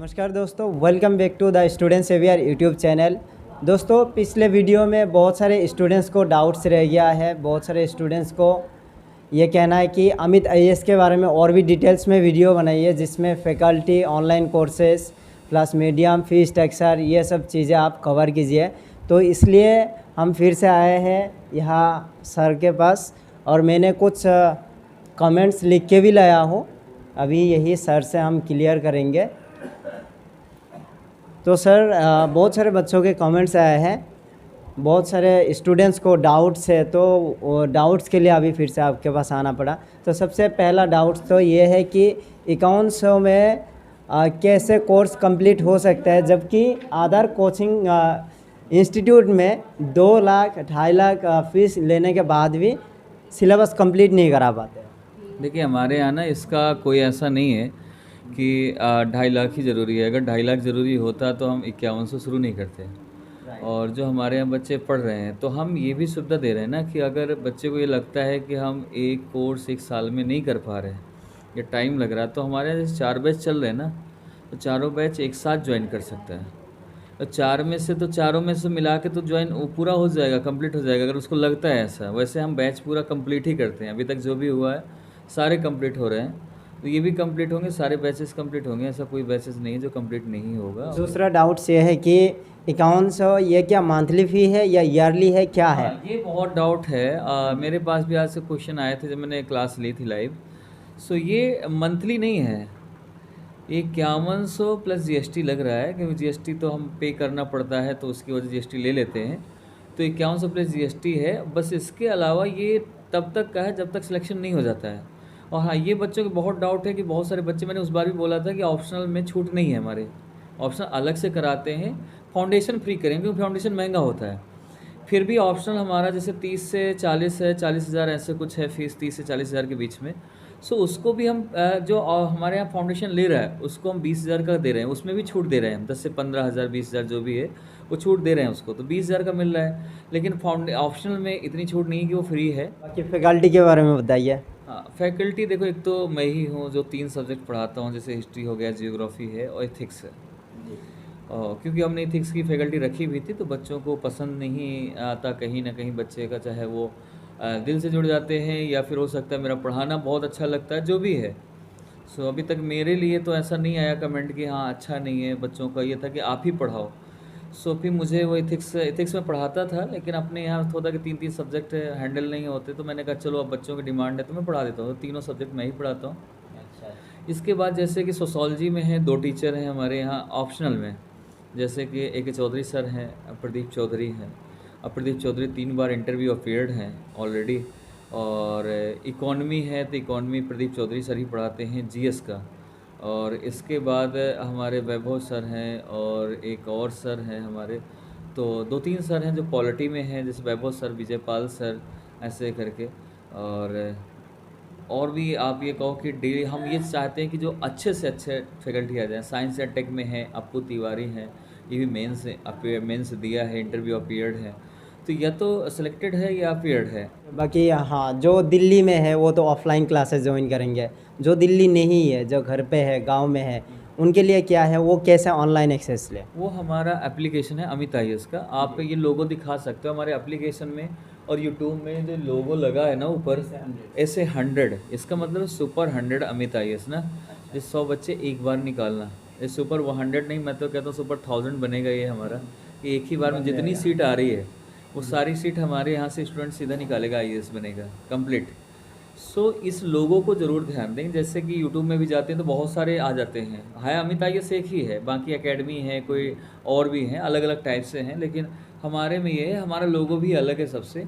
नमस्कार दोस्तों, welcome back to the Student Saviour YouTube channel. दोस्तों, पिछले वीडियो में बहुत सारे स्टूडेंट्स को डाउट्स रह गया है। बहुत सारे स्टूडेंट्स को ये कहना है कि अमित आईएएस के बारे में और भी डिटेल्स में वीडियो बनाइए, जिसमें faculty, online courses plus medium, fees structure, ये सब चीज़ें आप कवर कीजिए। तो इसलिए हम फिर से आए हैं यहाँ सर के पास, और मैंने कुछ कमेंट्स लिख के भी लाया हूँ। अभी यही सर से हम क्लियर करेंगे। तो सर, बहुत सारे बच्चों के कमेंट्स आए हैं, बहुत सारे स्टूडेंट्स को डाउट्स है, तो डाउट्स के लिए अभी फिर से आपके पास आना पड़ा। तो सबसे पहला डाउट्स तो ये है कि 5100 में कैसे कोर्स कंप्लीट हो सकता है, जबकि अदर कोचिंग इंस्टीट्यूट में 2 लाख 2.5 लाख फीस लेने के बाद भी सिलेबस कंप्लीट नहीं करा पाते। देखिए, हमारे यहाँ ना इसका कोई ऐसा नहीं है कि 2.5 लाख ही ज़रूरी है। अगर 2.5 लाख ज़रूरी होता तो हम 5100 शुरू नहीं करते। और जो हमारे यहाँ बच्चे पढ़ रहे हैं, तो हम ये भी सुविधा दे रहे हैं ना कि अगर बच्चे को ये लगता है कि हम एक कोर्स 1 साल में नहीं कर पा रहे हैं या टाइम लग रहा है, तो हमारे यहाँ जैसे 4 बैच चल रहे हैं ना, तो चारों बैच एक साथ ज्वाइन कर सकता है। तो चारों में से मिला के तो ज्वाइन पूरा हो जाएगा, कंप्लीट हो जाएगा, अगर उसको लगता है ऐसा। वैसे हम बैच पूरा कंप्लीट ही करते हैं। अभी तक जो भी हुआ है सारे कंप्लीट हो रहे हैं, तो ये भी कंप्लीट होंगे, सारे बैचेस कंप्लीट होंगे। ऐसा कोई बैचेस नहीं है जो कंप्लीट नहीं होगा। दूसरा डाउट्स ये है कि 5100 ये क्या मंथली फ़ी है या ईयरली है, क्या है? ये बहुत डाउट है। मेरे पास भी आज से क्वेश्चन आए थे जब मैंने क्लास ली थी लाइव। सो ये मंथली नहीं है, ये 5100 प्लस जीएसटी लग रहा है, क्योंकि जीएसटी तो हम पे करना पड़ता है, तो उसकी वजह जीएसटी ले लेते हैं। तो 5100 प्लस जीएसटी है। बस इसके अलावा ये तब तक का है जब तक सिलेक्शन नहीं हो जाता है। और हाँ, ये बच्चों के बहुत डाउट है कि बहुत सारे बच्चे, मैंने उस बार भी बोला था कि ऑप्शनल में छूट नहीं है हमारे, ऑप्शनल अलग से कराते हैं। फाउंडेशन फ्री करेंगे क्योंकि फाउंडेशन महंगा होता है। फिर भी ऑप्शनल हमारा जैसे 30 से 40 है, 40,000 ऐसे कुछ है फीस, 30 से 40,000 के बीच में। सो उसको भी हम जो हमारे यहाँ फाउंडेशन ले रहा है उसको हम 20,000 का दे रहे हैं, उसमें भी छूट दे रहे हैं हम। 10 से 15,000, 20,000 जो भी है वो छूट दे रहे हैं उसको, तो 20,000 का मिल रहा है। लेकिन ऑप्शनल में इतनी छूट नहीं है कि वो फ्री है। बाकी फैकल्टी के बारे में बताइए। हाँ, फैकल्टी देखो, एक तो मैं ही हूँ जो 3 सब्जेक्ट पढ़ाता हूँ, जैसे हिस्ट्री हो गया, जियोग्राफी है और एथिक्स है। क्योंकि हमने एथिक्स की फैकल्टी रखी भी थी, तो बच्चों को पसंद नहीं आता कहीं ना कहीं बच्चे का, चाहे वो दिल से जुड़ जाते हैं या फिर हो सकता है मेरा पढ़ाना बहुत अच्छा लगता है, जो भी है। सो अभी तक मेरे लिए तो ऐसा नहीं आया कमेंट कि हाँ अच्छा नहीं है। बच्चों का ये था कि आप ही पढ़ाओ। सो फिर मुझे वो एथिक्स में पढ़ाता था, लेकिन अपने यहाँ होता कि 3 सब्जेक्ट हैंडल नहीं होते, तो मैंने कहा चलो अब बच्चों की डिमांड है तो मैं पढ़ा देता हूँ। तो तीनों सब्जेक्ट मैं ही पढ़ाता हूँ। इसके बाद जैसे कि सोशोलॉजी में है 2 टीचर हैं हमारे यहाँ ऑप्शनल में, जैसे कि ए के चौधरी सर हैं, प्रदीप चौधरी हैं। अब प्रदीप चौधरी 3 बार इंटरव्यू अपीयर्ड हैं ऑलरेडी। और इकॉनमी है तो इकॉनमी प्रदीप चौधरी सर ही पढ़ाते हैं, जीएस का। और इसके बाद हमारे वैभव सर हैं और एक और सर हैं हमारे। तो 2-3 सर हैं जो पॉलिटी में हैं, जैसे वैभव सर, विजयपाल सर, ऐसे करके। और भी आप ये कहो कि डेली हम ये चाहते हैं कि जो अच्छे से अच्छे फैकल्टी आ जाए। साइंस एंड टेक में है अप्पू तिवारी हैं, ये भी मेंस दिया है, इंटरव्यू अपीयर्ड है। तो या तो सिलेक्टेड है या अपीयर्ड है। बाकी हाँ, जो दिल्ली में है वो तो ऑफलाइन क्लासेस ज्वाइन करेंगे। जो दिल्ली नहीं है, जो घर पे है, गांव में है, उनके लिए क्या है, वो कैसे ऑनलाइन एक्सेस ले? वो हमारा एप्लीकेशन है अमित आईएएस का। आप ये लोगो दिखा सकते हो हमारे एप्लीकेशन में, और यूट्यूब में जो लोगो लगा है ना ऊपर, ऐसे 100, इसका मतलब सुपर 100 अमित आईएएस ना। ये 100 बच्चे एक बार निकालना, ये सुपर 100 नहीं, मैं तो कहता हूँ सुपर 1000 बनेगा ये हमारा। कि एक ही बार में जितनी सीट आ रही है वो सारी सीट हमारे यहाँ से स्टूडेंट सीधा निकालेगा, आईएएस बनेगा कंप्लीट। सो इस लोगों को ज़रूर ध्यान दें। जैसे कि यूट्यूब में भी जाते हैं तो बहुत सारे आ जाते हैं, है अमित आईएएस एक ही है, बाकी एकेडमी है, कोई और भी हैं, अलग अलग टाइप से हैं। लेकिन हमारे में ये है, हमारा लोगो भी अलग है सबसे।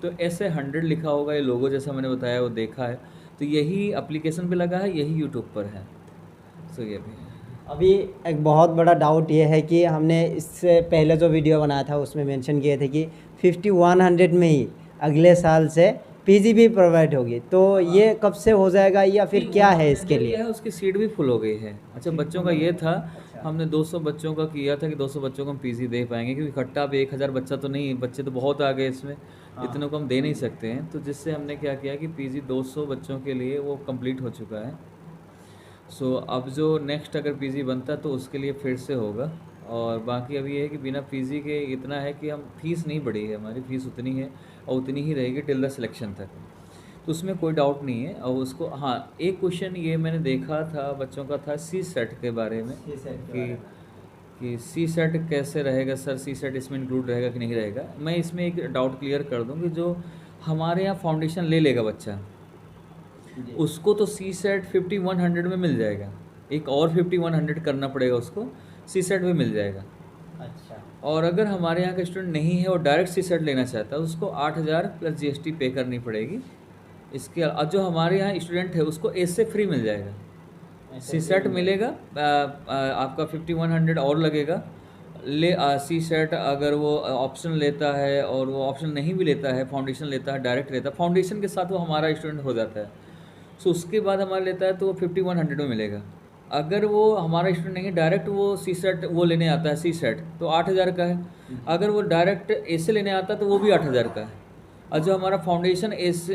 तो ऐसे 100 लिखा होगा ये लोगो, जैसा मैंने बताया वो देखा है। तो यही एप्लीकेशन पे लगा है, यही यूट्यूब पर है। सो ये भी है। अभी एक बहुत बड़ा डाउट ये है कि हमने इससे पहले जो वीडियो बनाया था उसमें मेंशन किए थे कि 5100 में ही अगले साल से पीजी भी प्रोवाइड होगी। तो ये कब से हो जाएगा या फिर क्या है इसके लिए? उसकी सीट भी फुल हो गई है। अच्छा, बच्चों का ये था, हमने 200 बच्चों का किया था कि 200 बच्चों को हम पीजी दे पाएंगे, क्योंकि इकट्ठा अब 1000 बच्चा तो नहीं, बच्चे तो बहुत आ गए इसमें, इतनों को हम दे नहीं सकते हैं। तो जिससे हमने क्या किया कि पीजी 200 बच्चों के लिए वो कंप्लीट हो चुका है। सो अब जो नेक्स्ट अगर पीजी बनता है तो उसके लिए फिर से होगा। और बाकी अब ये है कि बिना पीजी के इतना है कि हम फीस नहीं बढ़ी है, हमारी फ़ीस उतनी है और उतनी ही रहेगी टिल द सिलेक्शन तक। तो उसमें कोई डाउट नहीं है। और उसको हाँ, एक क्वेश्चन ये मैंने देखा था बच्चों का था सी सेट के बारे में कि सी सेट कैसे रहेगा सर, सी सेट इसमें इंक्लूड रहेगा कि नहीं रहेगा। मैं इसमें एक डाउट क्लियर कर दूं कि जो हमारे यहाँ फाउंडेशन ले लेगा बच्चा, उसको तो सी सेट 5100 में मिल जाएगा। एक और 5100 करना पड़ेगा उसको, सी सेट में मिल जाएगा। अच्छा। और अगर हमारे यहाँ का स्टूडेंट नहीं है और डायरेक्ट सी सेट लेना चाहता है, उसको 8000 प्लस जीएसटी पे करनी पड़ेगी। इसके जो हमारे यहाँ स्टूडेंट है उसको इससे फ्री मिल जाएगा। सी सेट मिलेगा, आपका 5100 और लगेगा। सी सेट अगर वो ऑप्शन लेता है और वो ऑप्शन नहीं भी लेता है, फाउंडेशन लेता है, डायरेक्ट लेता है, फाउंडेशन के साथ वो हमारा स्टूडेंट हो जाता है। सो उसके बाद हमारा लेता है तो वो 5100 में मिलेगा। अगर वो हमारा स्टूडेंट नहीं है, डायरेक्ट वो सी सेट वो लेने आता है सी सेट, तो 8000 का है। अगर वो डायरेक्ट ऐसे लेने आता है तो वो भी 8000 का है। और जो हमारा फाउंडेशन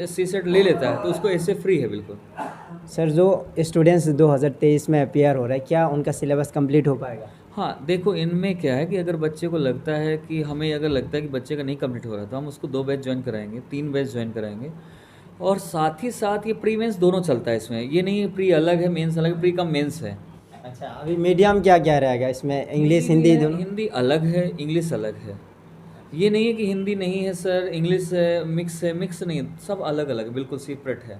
सी सेट ले लेता है तो उसको ऐसे फ्री है बिल्कुल। सर, जो स्टूडेंट्स 2023 में अपियर हो रहा है, क्या उनका सिलेबस कंप्लीट हो पाएगा? हाँ, देखो इनमें क्या है कि अगर बच्चे को लगता है कि हमें अगर लगता है कि बच्चे का नहीं कंप्लीट हो रहा तो हम उसको 2 बैच ज्वाइन कराएंगे, 3 बैच ज्वाइन कराएंगे। और साथ ही साथ ये प्री मेंस दोनों चलता है इसमें, ये नहीं है प्री अलग है मेंस अलग है, प्री का मेंस है। अच्छा, अभी मीडियम क्या क्या रहेगा इसमें? इंग्लिश हिंदी दोनों? हिंदी अलग है, इंग्लिश अलग है। ये नहीं है कि हिंदी नहीं है सर, इंग्लिश है, मिक्स नहीं है, सब अलग अलग बिल्कुल सेपरेट है।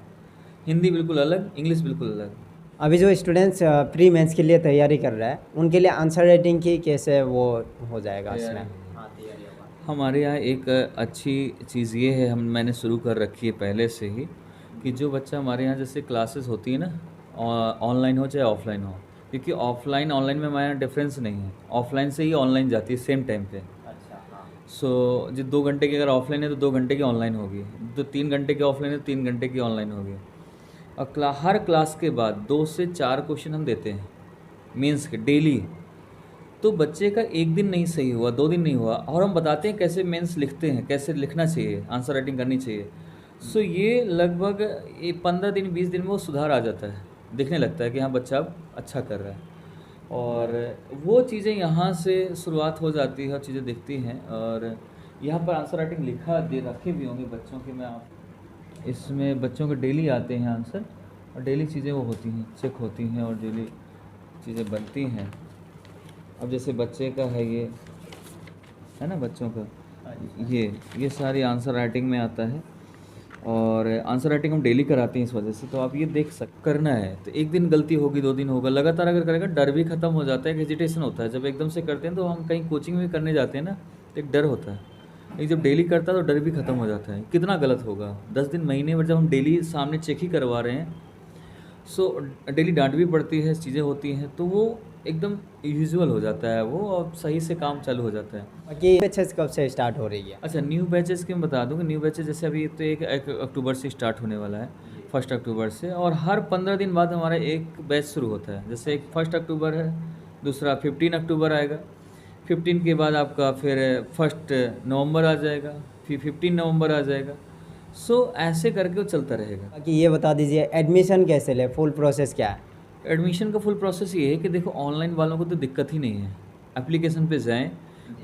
हिंदी बिल्कुल अलग, इंग्लिश बिल्कुल अलग। अभी जो स्टूडेंट्स प्री मेंस के लिए तैयारी कर रहा है, उनके लिए आंसर राइटिंग की कैसे वो हो जाएगा इसमें? हाँ, तैयारी होगा। हमारे यहाँ एक अच्छी चीज़ ये है, मैंने शुरू कर रखी है पहले से ही, कि जो बच्चा हमारे यहाँ जैसे क्लासेस होती है ना, ऑनलाइन हो चाहे ऑफलाइन हो, क्योंकि ऑफलाइन ऑनलाइन में हमारे यहाँ डिफरेंस नहीं है, ऑफलाइन से ही ऑनलाइन जाती है सेम टाइम पे। अच्छा, हाँ। सो जो 2 घंटे की अगर ऑफलाइन है तो 2 घंटे की ऑनलाइन होगी, तो 3 घंटे की ऑफलाइन है तो 3 घंटे की ऑनलाइन होगी। और हर क्लास के बाद 2 से 4 क्वेश्चन हम देते हैं मेंस के डेली। तो बच्चे का एक दिन नहीं सही हुआ, 2 दिन नहीं हुआ, और हम बताते हैं कैसे मेंस लिखते हैं, कैसे लिखना चाहिए, आंसर राइटिंग करनी चाहिए। सो ये लगभग 15 दिन 20 दिन में वो सुधार आ जाता है, दिखने लगता है कि हाँ बच्चा अब अच्छा कर रहा है। और वो चीज़ें यहाँ से शुरुआत हो जाती है और चीज़ें दिखती हैं। और यहाँ पर आंसर राइटिंग लिखा दे रखे भी होंगे बच्चों के, मैं आप इसमें बच्चों के डेली आते हैं आंसर, और डेली चीज़ें वो होती हैं, चेक होती हैं और डेली चीज़ें बनती हैं। अब जैसे बच्चे का है ये है ना, बच्चों का ये सारी आंसर राइटिंग में आता है। और आंसर राइटिंग हम डेली कराते हैं इस वजह से, तो आप ये देख करना है तो एक दिन गलती होगी, 2 दिन होगा, लगातार अगर करेगा डर भी ख़त्म हो जाता है, हेजिटेशन होता है। जब एकदम से करते हैं तो हम कहीं कोचिंग में करने जाते हैं ना, तो एक डर होता है। एक जब डेली करता है तो डर भी ख़त्म हो जाता है, कितना गलत होगा 10 दिन महीने में जब हम डेली सामने चेक ही करवा रहे हैं। सो डेली डांट भी पड़ती है, चीज़ें होती हैं, तो वो एकदम यूजुअल हो जाता है वो, और सही से काम चालू हो जाता है। बाकी बैचेस कब से स्टार्ट हो रही है? अच्छा, न्यू बैचेस की मैं बता दूँ कि न्यू बैचेस जैसे अभी तो एक अक्टूबर से स्टार्ट होने वाला है, 1 अक्टूबर से, और हर 15 दिन बाद हमारा एक बैच शुरू होता है। जैसे एक 1 अक्टूबर है, दूसरा 15 अक्टूबर आएगा, 15 के बाद आपका फिर 1 नवंबर आ जाएगा, फिर 15 नवंबर आ जाएगा। सो ऐसे करके वो चलता रहेगा। बाकी ये बता दीजिए, एडमिशन कैसे ले, फुल प्रोसेस क्या है? एडमिशन का फुल प्रोसेस ये है कि देखो ऑनलाइन वालों को तो दिक्कत ही नहीं है, एप्लीकेशन पे जाएं,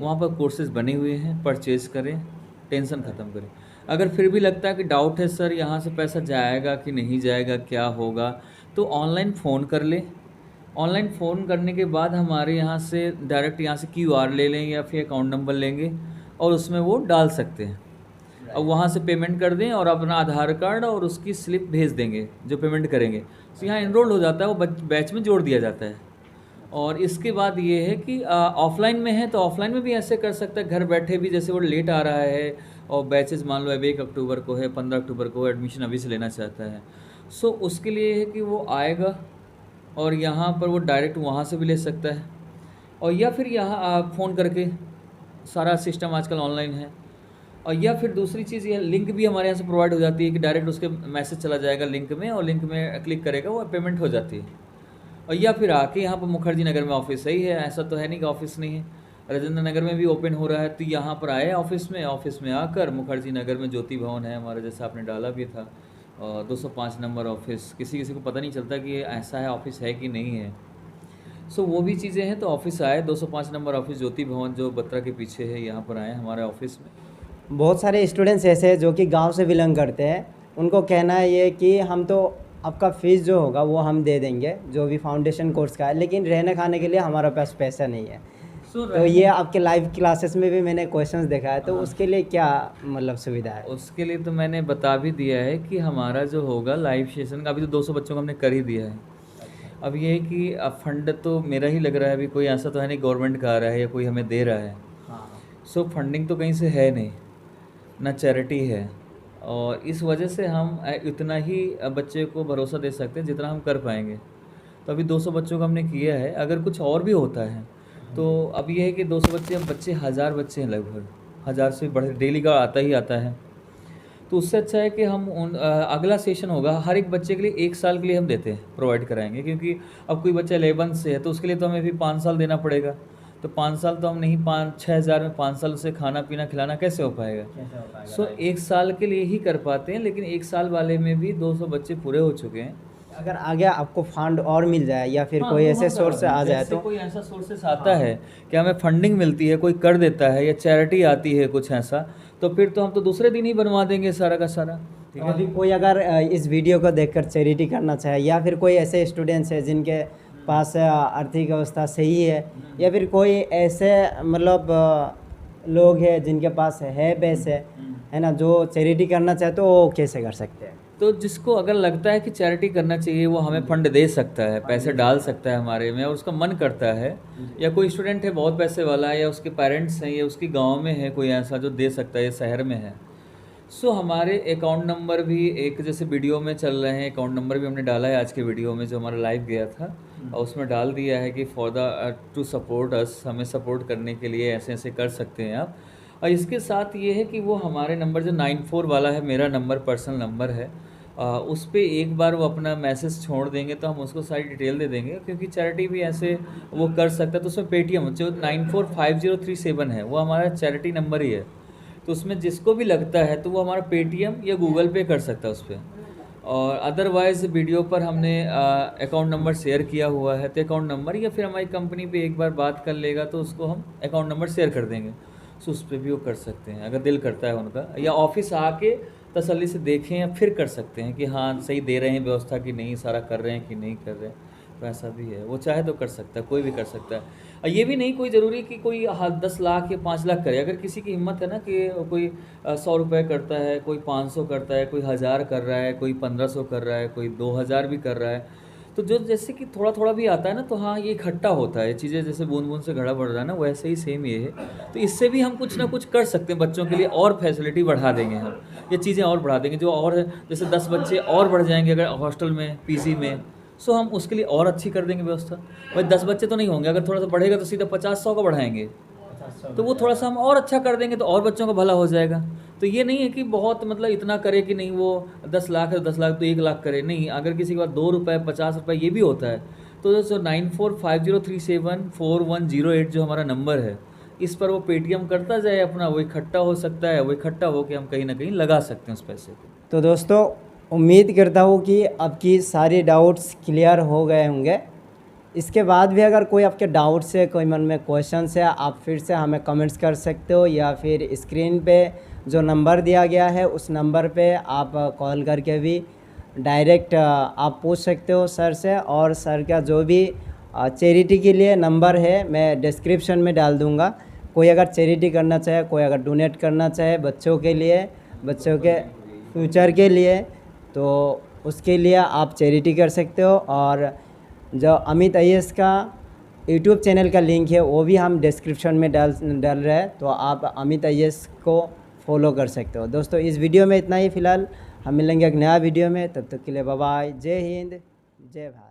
वहाँ पर कोर्सेज बने हुए हैं, परचेज़ करें, टेंशन ख़त्म करें। अगर फिर भी लगता है कि डाउट है सर यहाँ से पैसा जाएगा कि नहीं जाएगा, क्या होगा, तो ऑनलाइन फ़ोन कर ले। ऑनलाइन फ़ोन करने के बाद हमारे यहाँ से डायरेक्ट यहाँ से क्यूआर ले लें या फिर अकाउंट नंबर लेंगे और उसमें वो डाल सकते हैं। अब वहाँ से पेमेंट कर दें और अपना आधार कार्ड और उसकी स्लिप भेज देंगे जो पेमेंट करेंगे, तो यहाँ इनरोल हो जाता है, वो बैच में जोड़ दिया जाता है। और इसके बाद ये है कि ऑफलाइन में है तो ऑफलाइन में भी ऐसे कर सकता है, घर बैठे भी, जैसे वो लेट आ रहा है और बैचेस मान लो अब 1 अक्टूबर को है, 15 अक्टूबर को एडमिशन अभी से लेना चाहता है, सो उसके लिए है कि वो आएगा और यहाँ पर वो डायरेक्ट वहाँ से भी ले सकता है, और या फिर यहाँ आप फ़ोन करके, सारा सिस्टम आजकल ऑनलाइन है। और या फिर दूसरी चीज़ ये, लिंक भी हमारे यहाँ से प्रोवाइड हो जाती है कि डायरेक्ट उसके मैसेज चला जाएगा लिंक में, और लिंक में क्लिक करेगा वो पेमेंट हो जाती है। और या फिर आके यहाँ पर मुखर्जी नगर में ऑफिस सही है, ऐसा तो है नहीं कि ऑफिस नहीं है, राजेंद्र नगर में भी ओपन हो रहा है, तो यहाँ पर आए ऑफिस में आकर मुखर्जी नगर में ज्योति भवन है हमारा, जैसा आपने डाला भी था, और 205 नंबर ऑफिस, किसी किसी को पता नहीं चलता कि ये ऐसा है ऑफिस है कि नहीं है। सो वो भी चीज़ें हैं। तो ऑफिस आए, 205 नंबर ऑफिस ज्योति भवन जो बत्रा के पीछे है, यहाँ पर आए हमारे ऑफिस में। बहुत सारे स्टूडेंट्स ऐसे हैं जो कि गांव से बिलोंग करते हैं, उनको कहना है ये कि हम तो आपका फ़ीस जो होगा वो हम दे देंगे जो भी फाउंडेशन कोर्स का है, लेकिन रहने खाने के लिए हमारे पास पैसा नहीं है। तो ये आपके लाइव क्लासेस में भी मैंने क्वेश्चंस देखा है, तो उसके लिए क्या मतलब सुविधा है? उसके लिए तो मैंने बता भी दिया है कि हमारा जो होगा लाइव सेशन का, अभी तो 200 बच्चों को हमने कर ही दिया है। अब ये है कि अब फंड तो मेरा ही लग रहा है, अभी कोई ऐसा तो है नहीं गवर्नमेंट का आ रहा है या कोई हमें दे रहा है। सो फंडिंग तो कहीं से है नहीं, ना चैरिटी है, और इस वजह से हम इतना ही बच्चे को भरोसा दे सकते हैं जितना हम कर पाएंगे। तो अभी 200 बच्चों का हमने किया है, अगर कुछ और भी होता है तो अब ये है कि 200 बच्चे, हम बच्चे 1000 बच्चे हैं लगभग, 1000 से बढ़े डेली का आता ही आता है। तो उससे अच्छा है कि हम अगला सेशन होगा हर एक बच्चे के लिए 1 साल के लिए हम देते हैं, प्रोवाइड कराएंगे, क्योंकि अब कोई बच्चा 11 से है तो उसके लिए तो हमें भी 5 साल देना पड़ेगा। तो 5 साल तो हम नहीं, 5-6 हज़ार में 5 साल से खाना पीना खिलाना कैसे हो पाएगा। सो 1 साल के लिए ही कर पाते हैं, लेकिन 1 साल वाले में भी 200 बच्चे पूरे हो चुके हैं। अगर आगे आपको फंड और मिल जाए या फिर कोई वो ऐसे हम सोर्स आ जाए जैसे तो कोई ऐसा सोर्सेस आता है कि हमें फंडिंग मिलती है, कोई कर देता है या चैरिटी आती है कुछ ऐसा, तो फिर तो हम तो दूसरे दिन ही बनवा देंगे सारा का सारा। ठीक है। अभी कोई अगर इस वीडियो को देखकर चैरिटी करना चाहे, या फिर कोई ऐसे स्टूडेंट्स है जिनके पास आर्थिक अवस्था सही है, या फिर कोई ऐसे मतलब लोग हैं जिनके पास है पैसे, है ना, जो चैरिटी करना चाहे, तो वो कैसे कर सकते हैं? तो जिसको अगर लगता है कि चैरिटी करना चाहिए वो हमें फंड दे सकता है, पैसे डाल सकता है हमारे में, और उसका मन करता है, या कोई स्टूडेंट है बहुत पैसे वाला है, या उसके पेरेंट्स हैं, या उसके गांव में है कोई ऐसा जो दे सकता है, या शहर में है। सो हमारे अकाउंट नंबर भी एक जैसे वीडियो में चल रहे हैं, अकाउंट नंबर भी हमने डाला है आज के वीडियो में जो हमारा लाइव गया था, और उसमें डाल दिया है कि for the two support us, हमें सपोर्ट करने के लिए ऐसे ऐसे कर सकते हैं आप। और इसके साथ ये है कि वो हमारे नंबर जो 94 वाला है, मेरा नंबर पर्सनल नंबर है, उस पर एक बार वो अपना मैसेज छोड़ देंगे तो हम उसको सारी डिटेल दे देंगे, क्योंकि चैरिटी भी ऐसे वो कर सकता है। तो उसमें पेटीएम जो 945037 है वो हमारा चैरिटी नंबर ही है, तो उसमें जिसको भी लगता है तो वो हमारा पेटीएम या गूगल पे कर सकता है उस पर। और अदरवाइज़ वीडियो पर हमने अकाउंट नंबर शेयर किया हुआ है, तो अकाउंट नंबर या फिर हमारी कंपनी पे एक बार बात कर लेगा तो उसको हम अकाउंट नंबर शेयर कर देंगे, सो उस पर भी वो कर सकते हैं अगर दिल करता है उनका, या ऑफिस आके तसल्ली से देखें या फिर कर सकते हैं कि हाँ सही दे रहे हैं व्यवस्था कि नहीं, सारा कर रहे हैं कि नहीं कर रहे हैं। तो ऐसा भी है, वो चाहे तो कर सकता है, कोई भी कर सकता है। और ये भी नहीं कोई ज़रूरी कि कोई 10 लाख या 5 लाख करे, अगर किसी की हिम्मत है ना कि कोई 100 रुपये करता है, कोई 500 करता है, कोई 1000 कर रहा है, कोई 1500 कर रहा है, कोई 2000 भी कर रहा है, तो जो जैसे कि थोड़ा थोड़ा भी आता है ना, तो हाँ ये इकट्ठा होता है, चीज़ें जैसे बूंद बूंद से घड़ा बढ़ रहा है ना, वैसे ही सेम ये है। तो इससे भी हम कुछ ना कुछ कर सकते हैं बच्चों के लिए, और फैसिलिटी बढ़ा देंगे हम, ये चीज़ें और बढ़ा देंगे, जो और जैसे 10 बच्चे और बढ़ जाएंगे अगर हॉस्टल में, पीजी में, सो हम उसके लिए और अच्छी कर देंगे व्यवस्था। भाई 10 बच्चे तो नहीं होंगे, अगर थोड़ा सा बढ़ेगा तो सीधा 50-100 का बढ़ाएंगे, तो वो थोड़ा सा हम और अच्छा कर देंगे तो और बच्चों का भला हो जाएगा। तो ये नहीं है कि बहुत मतलब इतना करे कि नहीं वो 10 लाख है तो 10 लाख तो 1 लाख करे, नहीं, अगर किसी के पास 2 रुपये 50 रुपये ये भी होता है, तो जो 9450374108 जो हमारा नंबर है, इस पर वो पेटीएम करता जाए अपना, वो इकट्ठा हो सकता है, वो इकट्ठा होकर हम कहीं ना कहीं लगा सकते हैं उस पैसे को। तो दोस्तों उम्मीद करता हूँ कि आपकी सारी डाउट्स क्लियर हो गए होंगे। इसके बाद भी अगर कोई आपके डाउट्स है, कोई मन में क्वेश्चंस है, आप फिर से हमें कमेंट्स कर सकते हो, या फिर स्क्रीन पे जो नंबर दिया गया है उस नंबर पे आप कॉल करके भी डायरेक्ट आप पूछ सकते हो सर से। और सर का जो भी चैरिटी के लिए नंबर है मैं डिस्क्रिप्शन में डाल दूँगा। कोई अगर चैरिटी करना चाहे, कोई अगर डोनेट करना चाहे बच्चों के लिए, बच्चों के फ्यूचर के लिए, तो उसके लिए आप चैरिटी कर सकते हो। और जो अमित IAS का यूट्यूब चैनल का लिंक है वो भी हम डिस्क्रिप्शन में डाल रहे हैं, तो आप अमित IAS को फॉलो कर सकते हो। दोस्तों इस वीडियो में इतना ही फ़िलहाल, हम मिलेंगे एक नया वीडियो में, तब तक के लिए बाय बाय। जय हिंद, जय भारत।